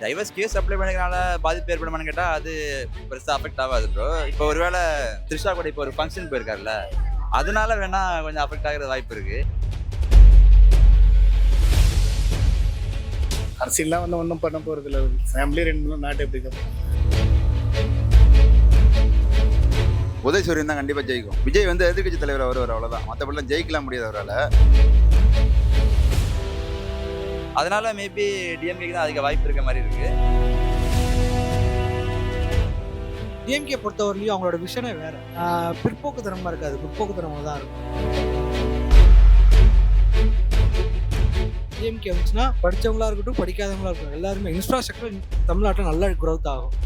Divorce case apply பண்ணிக்கிறனால பாதிப்பு ஏற்படுமான்னு கேட்டால் அது பெருசாக அஃபெக்ட் ஆகாது ப்ரோ. இப்போ ஒருவேளை த்ரிஷா கூட இப்போ ஒரு ஃபங்க்ஷன் போயிருக்காருல்ல, அதனால வேணா கொஞ்சம் அஃபெக்ட் ஆகிற வாய்ப்பு இருக்கு. அரசியல்லாம் வந்து ஒன்றும் பண்ண போகிறது இல்லை. ஃபேமிலி ரெண்டு நாட்டு எப்படி உதயசூரியன் தான் கண்டிப்பாக ஜெயிக்கும். விஜய் வந்து எதிர்கட்சி தலைவர் வருவார், அவ்வளோதான். மற்றபடிலாம் ஜெயிக்கலாம் முடியாது அவரால். அதனால மேபி டிஎம்கேக்கு தான் அதிக வாய்ப்பு இருக்க மாதிரி இருக்கு. டிஎம்கே பொறுத்தவரையிலையும் அவங்களோட விஷனே வேற. பிற்போக்குத்தனமா இருக்காது, பிற்போக்குத்தனமாக தான் இருக்கும். டிஎம்கே வந்துச்சுன்னா படித்தவங்களா இருக்கட்டும் படிக்காதவங்களா இருக்கட்டும் எல்லாருமே இன்ஃப்ராஸ்ட்ரக்சர் தமிழ்நாட்டில் நல்ல க்ரோத் ஆகும்.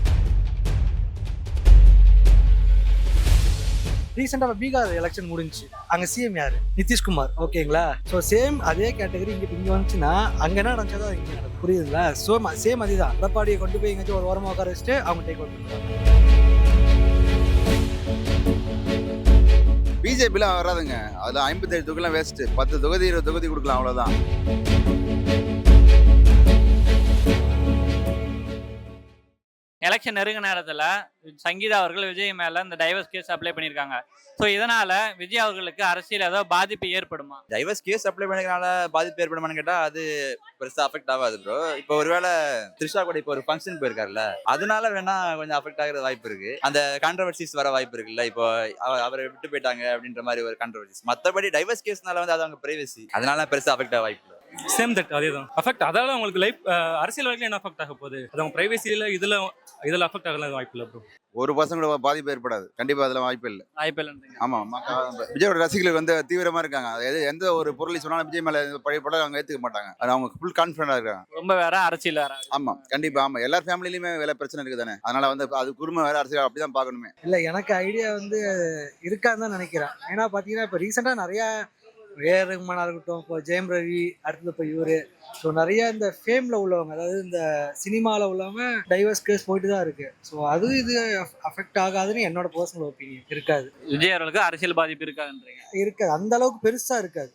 ரீசெண்டாக பீகார் எலெக்ஷன் முடிஞ்சு அங்கே சிஎம் யார்? நிதிஷ்குமார். ஓகேங்களா? ஸோ சேம் அதே கேட்டகரி இங்கே வந்துச்சுன்னா அங்கே என்ன நடந்ததோ இங்கே நடக்கும். புரியுதுங்களா? ஸோ சேம் அதுதான். எடப்பாடியை கொண்டு போய் எங்கேயாச்சும் ஒரு ஓரமாக உட்கார வச்சுட்டு அவங்க டேக் அவுட் பண்ணுவாங்க. பிஜேபிலாம் வராதுங்க. அதில் 57 தொகுதிலாம் வேஸ்ட்டு. 10 தொகுதி 20 தொகுதி கொடுக்கலாம், அவ்வளோதான். எலெக்ஷன் நெருங்க நேரத்தில் சங்கீதா அவர்கள் விஜய் மேலே இந்த டைவர்ஸ் கேஸ் அப்ளை பண்ணியிருக்காங்க. ஸோ இதனால் விஜய் அவர்களுக்கு அரசியல் ஏதாவது பாதிப்பு ஏற்படுமா? டைவர்ஸ் கேஸ் அப்ளை பண்ணிக்கிறனால பாதிப்பு ஏற்படுமான்னு கேட்டால் அது பெருசாக அஃபெக்ட் ஆகாது ப்ரோ. இப்போ ஒருவேளை த்ரிஷா கூட இப்போ ஒரு ஃபங்க்ஷன் போயிருக்காருல்ல, அதனால வேணா கொஞ்சம் அஃபெக்ட் ஆகிற வாய்ப்பு இருக்கு. அந்த கான்ட்ரவர்சிஸ் வர வாய்ப்பு இருக்குல்ல. இப்போ அவரை விட்டு போயிட்டாங்க அப்படின்ற மாதிரி ஒரு கான்ட்ரவர்சிஸ். மற்றபடி டைவர்ஸ் கேஸ்னால வந்து அது அவங்க பிரைவசி, அதனால பெருசாக அஃபெக்ட் ஆக வாய்ப்பு இல்லை. சேம் தட், அதே தான் அஃபெக்ட். அதால உங்களுக்கு லைஃப் அரசியல் வரைக்கும் என்ன அஃபெக்ட் ஆக போகுது? அது அவங்க பிரைவசியில் இதில் அஃபெக்ட் ஆகலாம் வாய்ப்பு இல்லை ப்ரோ. ஒரு பர்சன் கூட பாதிப்பு ஏற்படாது. கண்டிப்பாக அதில் வாய்ப்பு இல்லை. வாய்ப்பு இல்லைன்றீங்க? ஆமாம். விஜயோட ரசிகர்கள் வந்து தீவிரமாக இருக்காங்க. எந்த ஒரு பொருளை சொன்னாலும் விஜய் மேலே பழைய படம் அவங்க ஏற்றுக்க மாட்டாங்க. அது அவங்க ஃபுல் கான்ஃபிடண்டாக இருக்காங்க. ரொம்ப வேற, அரசியல் வேற. ஆமாம், கண்டிப்பாக. ஆமாம், எல்லா ஃபேமிலிலையுமே வேலை பிரச்சனை இருக்குது தானே. அதனால வந்து அது குடும்பம் வேற, அரசியல் அப்படி தான் பார்க்கணுமே. இல்லை, எனக்கு ஐடியா வந்து இருக்கான்னு தான் நினைக்கிறேன். ஏன்னா பார்த்தீங்கன்னா இப்போ ரீசெண்டாக நிறையா ஏஆர் ரஹ்மானாக இருக்கட்டும், இப்போ ஜெயம் ரவி, அடுத்தது இப்போ இவர், ஸோ நிறைய இந்த ஃபேமில் உள்ளவங்க, அதாவது இந்த சினிமாவில் உள்ளவங்க டைவர்ஸ் கேஸ் போயிட்டு தான் இருக்கு. ஸோ அது இது அஃபெக்ட் ஆகாதுன்னு என்னோட பர்சனல் ஒப்பீனியன். இருக்காது. விஜய் அவர்களுக்கு அரசியல் பாதிப்பு இருக்காதுன்றீங்க? இருக்காது, அந்த அளவுக்கு பெருசாக இருக்காது,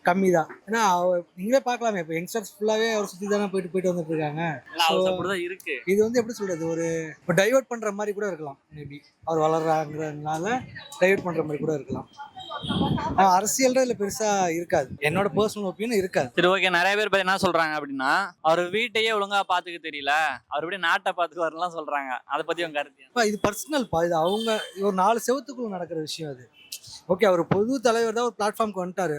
கம்மி தான். ஏன்னா நீங்களே பார்க்கலாமே, இப்போ யங்ஸ்டர்ஸ் ஃபுல்லாகவே அவர் சுற்றி தானே போயிட்டு வந்துட்டு இருக்காங்க. இருக்கு. இது வந்து எப்படி சொல்றது, ஒரு இப்போ டைவர்ட் பண்ணுற மாதிரி கூட இருக்கலாம். மேபி அவர் வளர்றாங்கிறதுனால டைவர்ட் பண்ணுற மாதிரி கூட இருக்கலாம். அரசியல் இதுல பெருசா இருக்காது, என்னோட பர்சனல் ஒப்பீனியன் இருக்காது. சரி, ஓகே. நிறைய பேர் என்ன சொல்றாங்க அப்படின்னா, அவர் வீட்டையே ஒழுங்கா பாத்துக்க தெரியல, அவர் எப்படி நாட்டை பாத்துக்குவாருலாம் சொல்றாங்க. அதை பத்தி உங்க கருத்து? இது பர்சனல் இது அவங்க ஒரு 4 செவத்துக்குள்ள நடக்கிற விஷயம் அது. ஓகே, அவர் பொது தலைவர் தான் ஒரு பிளாட்ஃபார்முக்கு வந்துட்டாரு.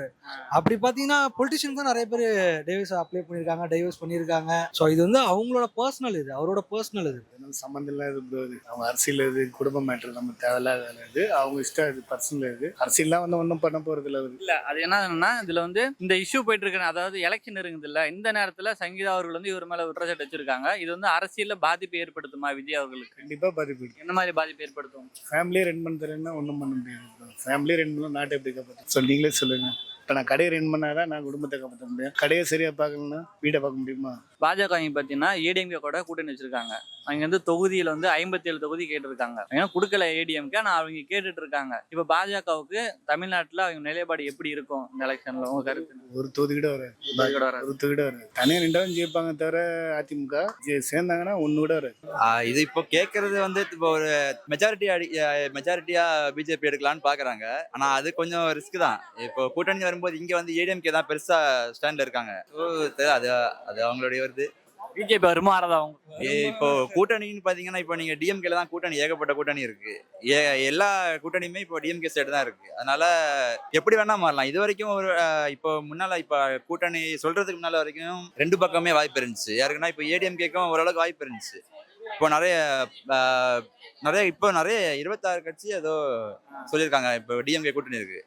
அப்படி பார்த்தீங்கன்னா பொலிட்டிஷியன் தான் நிறைய பேர் டைவர்ஸ் அப்ளை பண்ணியிருக்காங்க, டைவர்ஸ் பண்ணியிருக்காங்க. ஸோ இது வந்து அவங்களோட பர்சனல், இது அவரோட பர்சனல். இது சம்மந்தம் இல்லாத இது. அவங்க அரசியல் இது, குடும்ப மேட்ரு, நம்ம தேவையில்லாத வேலை இது. அவங்க இஷ்டம், இது பர்சனல். இது அரசியல்லாம் வந்து ஒன்றும் பண்ண போறது இல்லை. இல்ல, அது என்னன்னா இதுல வந்து இந்த இஷ்யூ போயிட்டு இருக்கு, அதாவது எலெக்ஷன் இருக்குது இல்ல, இந்த நேரத்துல சங்கீதா அவர்கள் வந்து இவர் மேல குற்றச்சாட்டு வச்சிருக்காங்க. இது வந்து அரசியல்ல பாதிப்பு ஏற்படுத்துமா விஜய் அவர்களுக்கு? கண்டிப்பா பாதிப்பு. என்ன மாதிரி பாதிப்பு ஏற்படுத்தும்? ஃபேமிலியே ரன் பண்ண தரேன்னா ஒன்றும் பண்ண முடியாது. ஃபேமிலி ரன் பண்ண நாட்டை எப்படி காப்பாற்ற சொல்லி நீங்களே சொல்லுங்க. இப்போ நான் கடையை ரன் பண்ணாதான் நான் குடும்பத்தை காப்பாற்ற முடியும். கடையை சரியா பார்க்கணும்னா வீட்டை பார்க்க முடியுமா? பாஜக பார்த்தீங்கன்னா ஏடிஎம்கே கூட கூட்டணி வச்சிருக்காங்க. அவங்க வந்து தொகுதியில் வந்து 57 தொகுதி கேட்டிருக்காங்க. ஏன்னா கொடுக்கல ஏடிஎம்கே, ஆனால் அவங்க கேட்டுட்டு இருக்காங்க. இப்போ பாஜகவுக்கு தமிழ்நாட்டில் அவங்க நிலைப்பாடு எப்படி இருக்கும் இந்த எலெக்ஷன்ல? உங்க கருத்து? ஒரு தொகுதி கூட வராது. ஒரு தொகுதி கூட வராது. தனியாக நின்றாலும் ஜெயிப்பாங்க தவிர அதிமுக சேர்ந்தாங்கன்னா ஒன்று கூட வராது. இது இப்போ கேட்கறது வந்து இப்போ ஒரு மெஜாரிட்டியா பிஜேபி எடுக்கலான்னு பாக்குறாங்க. ஆனா அது கொஞ்சம் ரிஸ்க் தான். இப்போ கூட்டணி வரும்போது இங்க வந்து ஏடிஎம்கே தான் பெருசா ஸ்டாண்ட்ல இருக்காங்க. அது அது அவங்களுடைய வருது. பிஜேபி வருமா ஆறதா? அவங்க இப்போ கூட்டணின்னு பாத்தீங்கன்னா, இப்போ நீங்க டிஎம்கேல தான் கூட்டணி, ஏகப்பட்ட கூட்டணி இருக்கு. எல்லா கூட்டணியுமே இப்போ டிஎம்கே சைடு தான் இருக்கு. அதனால எப்படி வேணா மாறலாம். இது வரைக்கும் ஒரு இப்போ முன்னால இப்ப கூட்டணி சொல்றதுக்கு முன்னால வரைக்கும் 2 பக்கமே வாய்ப்பு இருந்துச்சு. யாருக்குன்னா இப்போ ஏடிஎம்கேக்கும் ஓரளவுக்கு வாய்ப்பு இருந்துச்சு. இப்போ நிறைய 26 கட்சி ஏதோ சொல்லியிருக்காங்க இப்போ டிஎம்கே கூட்டணி இருக்கு.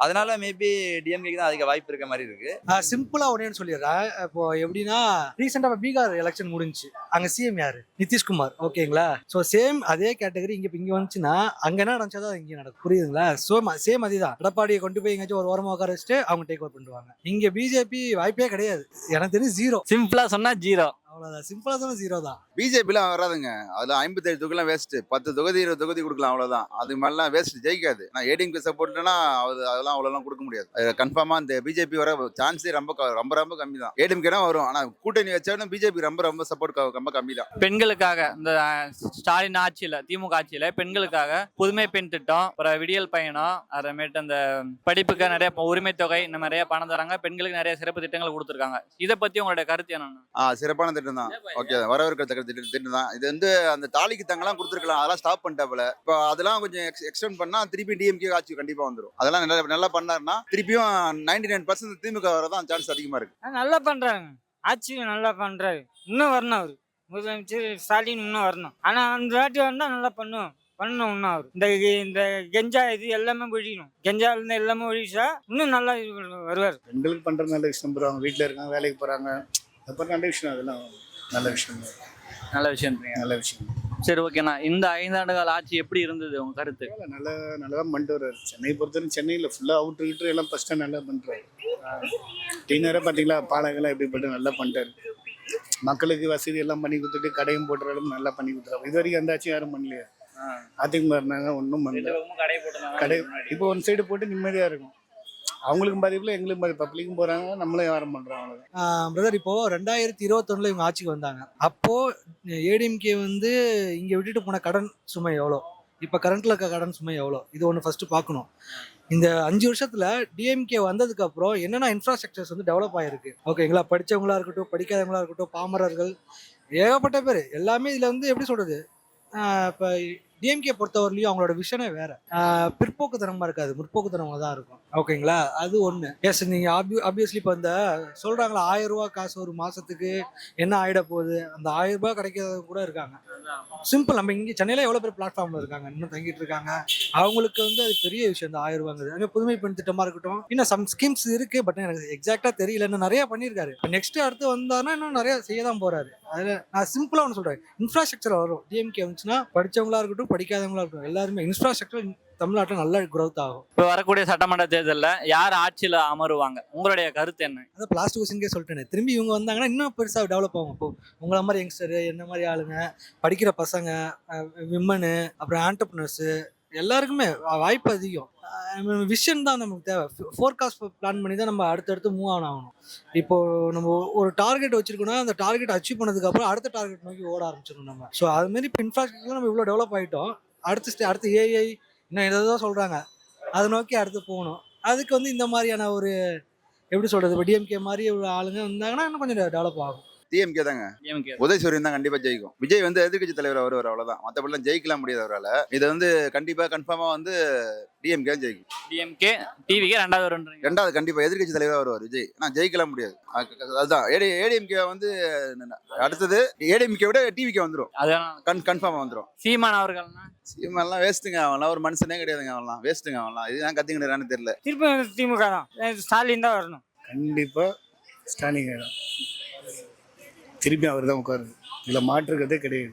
அதனால மேபி டிஎம்கேக்கு தான் அதிக வாய்ப்பு இருக்க மாதிரி இருக்கு. சிம்பிளா ஒன்னே சொல்லிடுறேன். இப்போ எப்படின்னா ரீசெண்டா பீகார் எலெக்ஷன் முடிஞ்சு அங்க சிஎம் யாரு? நிதிஷ்குமார். ஓகேங்களா? ஸோ சேம் அதே கேட்டகரி இங்க வந்துச்சுன்னா அங்க என்ன நடந்ததோ இங்க நடக்கும். புரியுதுங்களா? ஸோ சேம் அதுதான். எடப்பாடியை கொண்டு போய் எங்கேயாச்சும் ஒரு ஓரமாக உட்கார வச்சுட்டு அவங்க டேக் ஓவர் பண்ணுவாங்க. இங்க பிஜேபி வாய்ப்பே கிடையாது. எனக்கு தெரிஞ்சு 0. சிம்பிளா சொன்னா 0. அவ்வளவுதான், சிம்பிளா சொன்னா 0 தான். பிஜேபிலாம் வராதுங்க. அதுல 57 தொகுதிலாம் வேஸ்ட். 10 தொகுதி 20 தொகுதி கொடுக்கலாம் அவ்வளவுதான். அது மாதிரிலாம் வேஸ்ட், ஜெயிக்காது. நான் ஏடிஎம்கே சப்போர்ட்னா அதெல்லாம் அவ்வளோலாம் கொடுக்க முடியாது. கன்ஃபார்மா இந்த பிஜேபி வர சான்ஸே ரொம்ப கம்மி தான். ஏடிஎம்கே வரும், ஆனா கூட்டணி வச்சாலும் பிஜேபி ரொம்ப சப்போர்ட் ரொம்ப கம்மி தான். பெண்களுக்காக இந்த ஸ்டாலின் ஆட்சியில, திமுக ஆட்சியில பெண்களுக்காக புதுமை பெண் திட்டம், அப்புறம் விடியல் பயணம், அப்புறமேட்டு அந்த படிப்புக்கு நிறைய உரிமை தொகை, இந்த நிறைய பணம் தராங்க. பெண்களுக்கு நிறைய சிறப்பு திட்டங்கள் கொடுத்துருக்காங்க. இதை பத்தி உங்களுடைய கருத்து என்னன்னா? சிறப்பான திட்டம் தான். ஓகே, வரவேற்கத்தக்க திட்டம் தான். இது வந்து அந்த தாலிக்கு தங்கெல்லாம் கொடுத்துருக்கலாம், அதெல்லாம் ஸ்டாப் பண்ணிட்டாப்புல. இப்போ அதெல்லாம் கொஞ்சம் எக்ஸ்டெண்ட் பண்ணா திருப்பி டிஎம்கே ஆட்சி கண்டிப்பா வந்துடும். அதெல்லாம் நல்லா பண்ணாருன்னா திருப்பியும் 99% திமுக வரதான் சான்ஸ் அதிகமா இருக்கு. நல்லா பண்றாங்க, ஆட்சி நல்லா பண்றாரு. இன்னும் வரணும் அவரு, முதலமைச்சர் ஸ்டாலின் இன்னும் வரணும். ஆனா அந்த வாட்டி வந்தா நல்லா பண்ணணும் இன்னும் அவரு. இந்த கெஞ்சா இது எல்லாமே ஒழிக்கணும். கெஞ்சால இருந்து எல்லாமே ஒழிச்சா இன்னும் நல்லா வருவார். பெண்களுக்கு பண்றது நல்ல விஷயம் bro. அவங்க வீட்டில் இருக்காங்க, வேலைக்கு போறாங்க, அப்புறம் நல்ல விஷயம். அதெல்லாம் நல்ல விஷயம், நல்ல விஷயம். நல்ல விஷயம். சரி, ஓகேண்ணா. இந்த 5 ஆண்டு கால ஆட்சி எப்படி இருந்தது உங்க கருத்து? நல்லா பண்ணிட்டு வர்றாரு. சென்னை பொறுத்தவரை சென்னையில் ஃபுல்லாக அவுட்ரு எல்லாம் ஃபஸ்ட்டாக நல்லா பண்ணுறாரு. டீனராக பார்த்தீங்களா, பாலங்கெல்லாம் எப்படி போட்டு நல்லா பண்ணிட்டாரு. மக்களுக்கு வசதி எல்லாம் பண்ணி கொடுத்துட்டு கடையும் போட்டுற அளவுக்கு நல்லா பண்ணி கொடுத்துறாரு. இது வரைக்கும் அந்த ஆட்சி யாரும் பண்ணலையா? அதிகமாக இருந்தாங்க, ஒன்றும் பண்ணல. கடை இப்போ ஒன் சைடு போட்டு நிம்மதியாக இருக்கும். அவங்களுக்கும் பாதிப்பில் எங்களுக்கும் பாதி, பப்ளிக்கும் போகிறாங்க, நம்மளும் வியாபாரம் பண்ணுறோம். அவ்வளோதான். பிரதர், இப்போ 2021 இவங்க ஆட்சிக்கு வந்தாங்க. அப்போ ஏடிஎம்கே வந்து இங்க விட்டுட்டு போன கடன் சுமை எவ்வளோ, இப்போ கரண்ட்ல இருக்க கடன் சுமை எவ்வளோ, இது ஒன்று ஃபர்ஸ்ட் பார்க்கணும். இந்த 5 வருஷத்துல டிஎம்கே வந்ததுக்கு அப்புறம் என்னென்ன இன்ஃப்ராஸ்ட்ரக்சர்ஸ் வந்து டெவலப் ஆயிருக்கு, ஓகேங்களா? படிச்சவங்களா இருக்கட்டும், படிக்காதவங்களா இருக்கட்டும், பாமரர்கள், ஏகப்பட்ட பேர் எல்லாமே இதுல வந்து எப்படி சொல்றது, இப்போ டிஎம்கே பொறுத்தவரையிலையும் அவங்களோட விஷனே வேற. பிற்போக்குத்தனமா இருக்காது, முற்போக்குத்தனமா தான் இருக்கும், ஓகேங்களா? அது ஒன்று. எஸ், நீங்க ஆப்வியஸ்லி இப்போ இந்த சொல்றாங்களா 1000 ரூபா காசு ஒரு மாசத்துக்கு என்ன ஆயிட போகுது, அந்த 1000 ரூபாய் கிடைக்காதவங்க கூட இருக்காங்க. சிம்பிள், நம்ம இங்கே சென்னையில எவ்வளோ பேர் பிளாட்ஃபார்ம்ல இருக்காங்க, இன்னும் தங்கிட்டு இருக்காங்க. அவங்களுக்கு வந்து அது பெரிய விஷயம், இந்த 1000 ரூபாங்கிறது. அதே புதுமை பெண் திட்டமா இருக்கட்டும், இன்னும் சம் ஸ்கீம்ஸ் இருக்கு, பட் எனக்கு எக்ஸாக்டா தெரியல. இன்னும் நிறைய பண்ணியிருக்காரு. நெக்ஸ்ட் அடுத்து வந்தாருன்னா இன்னும் நிறைய செய்ய தான் போறாரு. அதில் நான் சிம்பிளா ஒன்று சொல்றேன், இன்ஃப்ராஸ்ட்ரக்சர் வரும். டிஎம்கே வந்துச்சுன்னா படிச்சவங்களா இருக்கட்டும், படிக்காதவங்களா இருக்கட்டும், எல்லாருமே இன்ஃப்ராஸ்ட்ரக்சர் தமிழ்நாட்டில் நல்ல growth ஆகும். இப்போ வரக்கூடிய சட்டமன்ற தேர்தலில் யார் ஆட்சியில் அமருவாங்க, உங்களுடைய கருத்து என்ன? அதான் லாஸ்ட் கொஸ்டின்கே சொல்லிட்டேன். திரும்பி இவங்க வந்தாங்கன்னா இன்னும் பெருசாக டெவலப் ஆகும். இப்போ உங்களை மாதிரி யங்ஸ்டரு, என்ன மாதிரி ஆளுங்க, படிக்கிற பசங்க, விமனு, அப்புறம் ஆண்டர்பிரினர்ஸு, எல்லாருக்குமே வாய்ப்பு அதிகம். விஷன் தான் நமக்கு தேவை. ஃபோர்காஸ்ட் பிளான் பண்ணி தான் நம்ம அடுத்தடுத்து மூவ் ஆகணும். இப்போ நம்ம ஒரு டார்கெட் வச்சிருக்கோம்னா அந்த டார்கெட் அச்சீவ் பண்ணதுக்கப்புறம் அடுத்த டார்கெட் நோக்கி ஓட ஆரம்பிச்சிடணும் நம்ம. ஸோ அதுமாரி இப்போ இன்ஃப்ராஸ்ட்ரக்சர் நம்ம இவ்வளோ டெவலப் ஆகிட்டோம். அடுத்து ஏஐ இன்னும் எதோ சொல்கிறாங்க, அதை நோக்கி அடுத்து போகணும். அதுக்கு வந்து இந்த மாதிரியான ஒரு எப்படி சொல்கிறது, இப்போ டிஎம்கே மாதிரி ஒரு ஆளுங்க இருந்தாங்கன்னா இன்னும் கொஞ்சம் டெவலப் ஆகும். டிஎம்கே தாங்க. உதயசூரியன் தான் கண்டிப்பா ஜெயிக்கும். விஜய் வந்து எதிர்கட்சி தலைவர் வருவார், அவ்வளவுதான். மற்றபடிலாம் ஜெயிக்கலாம் முடியாது அவரால். இது வந்து கண்டிப்பா கன்ஃபார்மா வந்து டிஎம்கே ஜெயிக்கும். டிஎம்கே டிவிக்கு ரெண்டாவது கண்டிப்பா எதிர்கட்சி தலைவராக வருவார் விஜய். ஆனால் ஜெயிக்கலாம் முடியாது. அதுதான் ஏடிஎம்கே வந்து அடுத்தது ஏடிஎம்கே விட டிவிக்கே வந்துடும், அதான் கன்ஃபார்மா வந்துடும். சீமான் அவர்கள்னா சீமான்லாம் வேஸ்ட்டுங்க, அவன்லாம் ஒரு மனுஷனே கிடையாதுங்க. அவன்லாம் வேஸ்ட்டுங்க, அவன்லாம் இதுதான் கத்திக்கிட்டு தெரியல. திருப்பி திமுக தான், ஸ்டாலின் தான் வரணும். கண்டிப்பா ஸ்டாலின் தான் திருப்பி அவர் தான் உட்காருது. இதில் மாற்றுக்கிறதே கிடையாது.